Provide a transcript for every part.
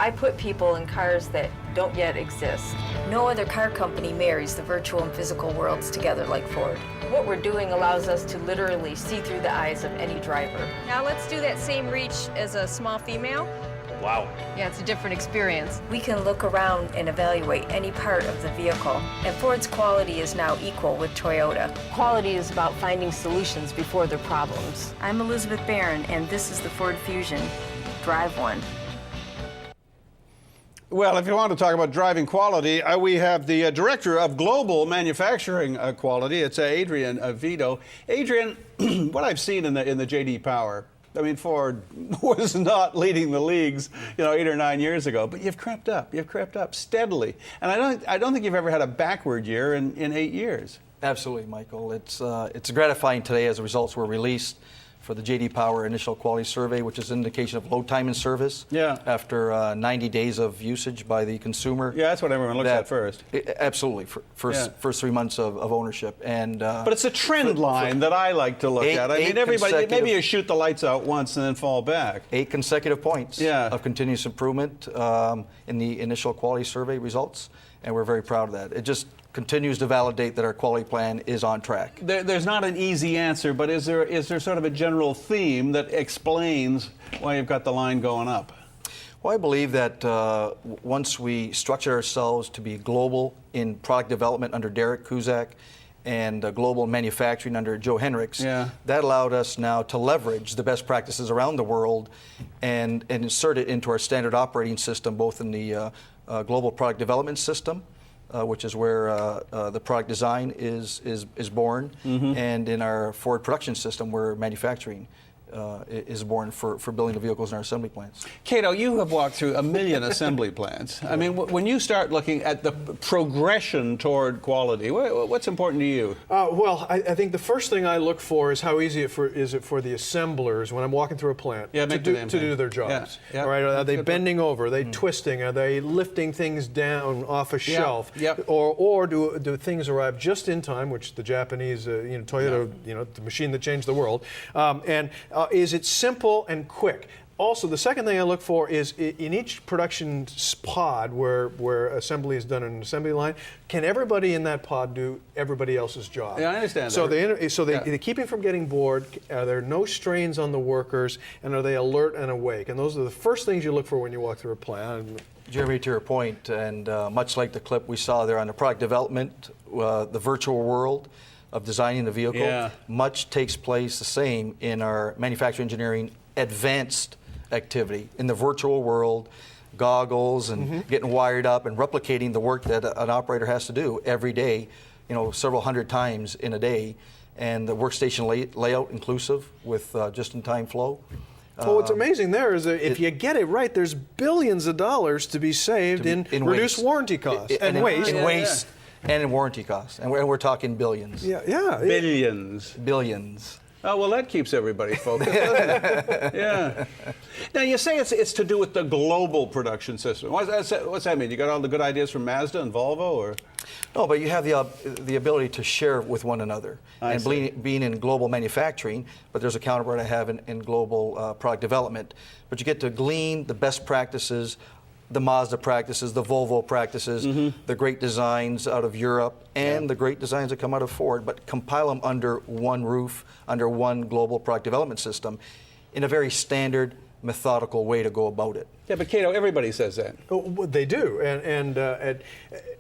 I put people in cars that don't yet exist. No other car company marries the virtual and physical worlds together like Ford. What we're doing allows us to literally see through the eyes of any driver. Now let's do that same reach as a small female. Wow. Yeah, it's a different experience. We can look around and evaluate any part of the vehicle, and Ford's quality is now equal with Toyota. Quality is about finding solutions before they're problems. I'm Elizabeth Barron, and this is the Ford Fusion. Drive one. Well, if you want to talk about driving quality, we have the Director of Global Manufacturing Quality. It's Adrian Vido. Adrian, what I've seen in the J.D. Power, I mean, Ford was not leading the leagues, 8 or 9 years ago, but you've crept up. You've crept up steadily. And I don't think you've ever had a backward year in 8 years. Absolutely, Michael. It's gratifying today as the results were released for the J.D. Power Initial Quality Survey, which is an indication of load time in service after 90 days of usage by the consumer. Yeah, that's what everyone looks at first. Absolutely, first 3 months of ownership. But it's a trend line that I like to look at. I mean, everybody, maybe you shoot the lights out once and then fall back. 8 consecutive points of continuous improvement in the Initial Quality Survey results, and we're very proud of that. It just continues to validate that our quality plan is on track. There's not an easy answer, but is there sort of a general theme that explains why you've got the line going up? Well, I believe that once we structured ourselves to be global in product development under Derek Kuzak and global manufacturing under Joe Henricks, that allowed us now to leverage the best practices around the world and insert it into our standard operating system, both in the global product development system, which is where the product design is born, and in our Ford production system where manufacturing is born for building the vehicles in our assembly plants. Cato, you have walked through 1 million assembly plants. I mean, when you start looking at the progression toward quality, what's important to you? Well, I think the first thing I look for is how easy is it for the assemblers when I'm walking through a plant to do their jobs. All right? Are they bending over? Are they twisting? Are they lifting things down off a shelf? Or do things arrive just in time, which the Japanese, Toyota, the machine that changed the world, is it simple and quick? Also, the second thing I look for is in each production pod where assembly is done on an assembly line, can everybody in that pod do everybody else's job? Yeah, I understand so that. They keep him from getting bored. Are there no strains on the workers? And are they alert and awake? And those are the first things you look for when you walk through a plant. Jeremy, to your point, and much like the clip we saw there on the product development, the virtual world of designing the vehicle, much takes place the same in our manufacturing engineering advanced activity. In the virtual world, goggles and getting wired up and replicating the work that an operator has to do every day, several hundred times in a day, and the workstation layout inclusive with just-in-time flow. What's amazing there is that if you get it right, there's billions of dollars to be saved in reduced warranty costs and waste. And in warranty costs, and we're talking billions. Billions. Oh, well, that keeps everybody focused, doesn't it? Yeah. Now, you say it's to do with the global production system. What's that mean? You got all the good ideas from Mazda and Volvo, or? No, but you have the ability to share with one another. Being in global manufacturing, but there's a counterpart I have in global product development. But you get to glean the best practices, the Mazda practices, the Volvo practices, the great designs out of Europe, and the great designs that come out of Ford, but compile them under one roof, under one global product development system in a very standard, methodical way to go about it. Yeah, but Cato, everybody says that. Oh, they do,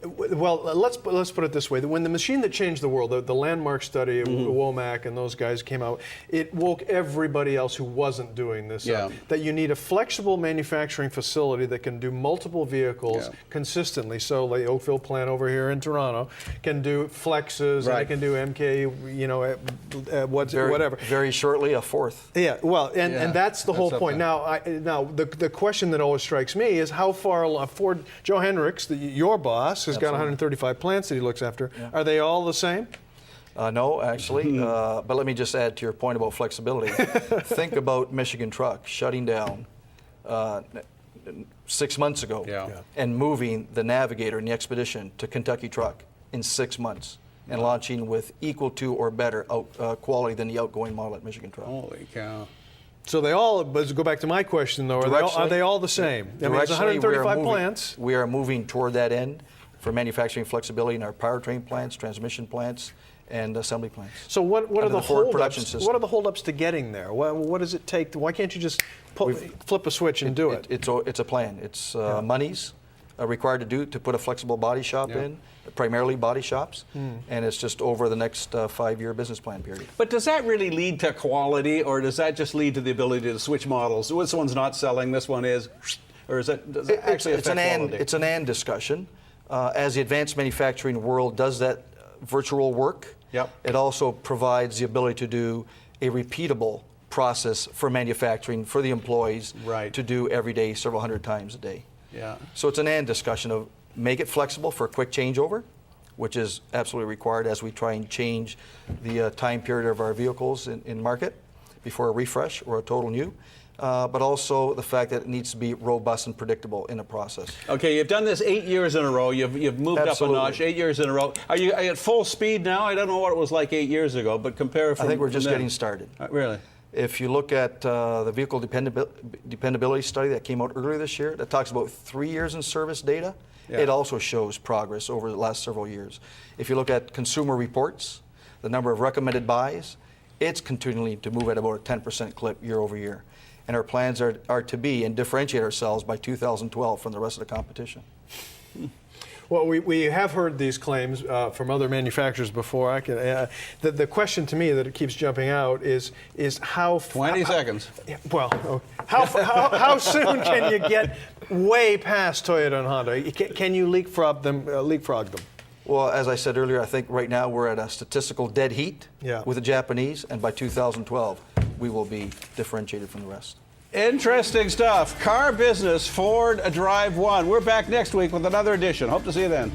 well, let's put it this way: when the machine that changed the world, the landmark study of Womack and those guys came out, it woke everybody else who wasn't doing this up. That you need a flexible manufacturing facility that can do multiple vehicles consistently. So, like the Oakville plant over here in Toronto can do flexes, and it can do MK, whatever. Very shortly, a fourth. Yeah, well, and that's the whole point. Now, the question that always strikes me is how far along Ford, Joe Henricks, your boss, has got 135 plants that he looks after. Are they all the same? No, actually, but let me just add to your point about flexibility. Think about Michigan Truck shutting down 6 months ago and moving the Navigator and the Expedition to Kentucky Truck in 6 months and launching with equal to or better quality than the outgoing model at Michigan Truck. Holy cow. So they all, but go back to my question though, are they all the same? I mean, it's 135 plants. We are moving toward that end for manufacturing flexibility in our powertrain plants, transmission plants, and assembly plants. So what are the holdups? What are the holdups to getting there? What does it take? Why can't you just flip a switch and do it? It's a plan. It's monies required to put a flexible body shop in, primarily body shops, and it's just over the next 5-year business plan period. But does that really lead to quality, or does that just lead to the ability to switch models? This one's not selling, this one is, or does it actually affect quality? It's an and discussion. As the advanced manufacturing world does that virtual work, it also provides the ability to do a repeatable process for manufacturing for the employees to do every day, several hundred times a day. So it's an and discussion of make it flexible for a quick changeover, which is absolutely required as we try and change the time period of our vehicles in market before a refresh or a total new. But also the fact that it needs to be robust and predictable in the process. Okay, you've done this 8 years in a row. You've moved up a notch, 8 years in a row. Are you at full speed now? I don't know what it was like 8 years ago, but compare from I think we're just getting started. Really? If you look at the vehicle dependability study that came out earlier this year, that talks about 3 years in service data, it also shows progress over the last several years. If you look at consumer reports, the number of recommended buys, it's continuing to move at about a 10% clip year over year. And our plans are to be and differentiate ourselves by 2012 from the rest of the competition. Well, we have heard these claims from other manufacturers before. The question to me that it keeps jumping out is how 20 seconds. Well, how soon can you get way past Toyota and Honda? Can you leapfrog them? Well, as I said earlier, I think right now we're at a statistical dead heat with the Japanese, and by 2012 we will be differentiated from the rest. Interesting stuff. Car business, Ford Drive 1. We're back next week with another edition. Hope to see you then.